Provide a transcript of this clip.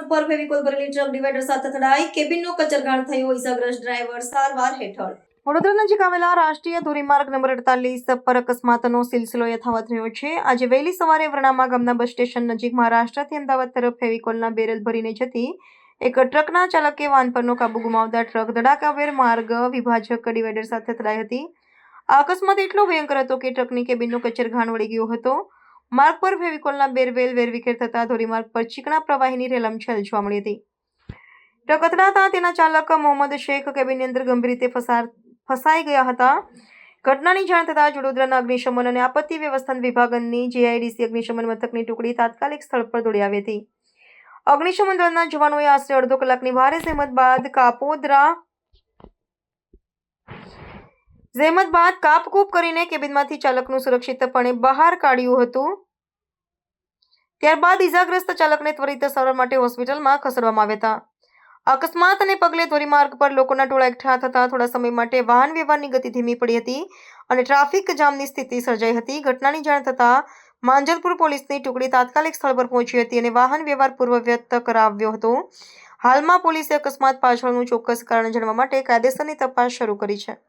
ધોરીમાર્ગ પર ફેવિકોલ ભરેલી ટ્રક ડિવાઈડર સાથે અથડાઈ, કેબિનનો કચરઘાણ થયો, ઇજાગ્રસ્ત ડ્રાઈવર સારવાર હેઠળ. વડોદરા નજીક આવેલા રાષ્ટ્રીય ધોરીમાર્ગ નંબર 48 પર અકસ્માતનો સિલસિલો યથાવત રહ્યો છે. આજે વહેલી સવારે વરણામા ગામના બસ સ્ટેશન નજીક મહારાષ્ટ્રથી અમદાવાદ તરફ ફેવિકોલના બેરલ ભરીને જતી એક ટ્રકના ચાલકે વાહન પરનો કાબુ ગુમાવતા ટ્રક ધડાકાભેર માર્ગ વિભાજક ડિવાઈડર સાથે અથડાઈ હતી. આ અકસ્માત એટલો ભયંકર હતો કે ટ્રકની કેબિનનો કચરઘાણ વળી ગયો હતો. માર્ગ પર ફેવિકોલના બેરવેલ વેરવિખેર થતા ધોરીમાર્ગ પર ચીકણા પ્રવાહીની રેલમછેલ જોવા મળી હતી. ટ્રક અથડાતા તેના ચાલક મોહમ્મદ શેખ કેબિનની અંદર ગંભીર રીતે ફસાઈ ગયા હતા. ઘટનાની જાણ થતાં વડોદરાના અગ્નિશમન અને આપત્તિ વ્યવસ્થાપન વિભાગની JIDC અગ્નિશમન મથકની ટુકડી તાત્કાલિક સ્થળ પર દોડી આવી હતી. અગ્નિશમન દળના જવાનોએ આશરે અડધો કલાકની ભારે જહેમત બાદ કાપકૂપ કરીને કેબિનમાંથી ચાલકનું સુરક્ષિતપણે બહાર કાઢ્યું હતું. ત્યારબાદ ઇજાગ્રસ્ત ચાલકને ત્વરિત સારવાર માટે હોસ્પિટલમાં ખસેડવામાં આવ્યા હતા. અકસ્માતને પગલે ધોરીમાર્ગ પર લોકોના ટોળા એકઠા થતા થોડા સમય માટે વાહન વ્યવહારની ગતિ ધીમી પડી હતી અને ટ્રાફિક જામની સ્થિતિ સર્જાઈ હતી. ઘટનાની જાણ થતાં માંજલપુર પોલીસની ટુકડી તાત્કાલિક સ્થળ પર પહોંચી હતી અને વાહન વ્યવહાર પૂર્વવત કરાવ્યો હતો. હાલમાં પોલીસે અકસ્માત પાછળનું ચોક્કસ કારણ જાણવા માટે કાયદેસરની તપાસ શરૂ કરી છે.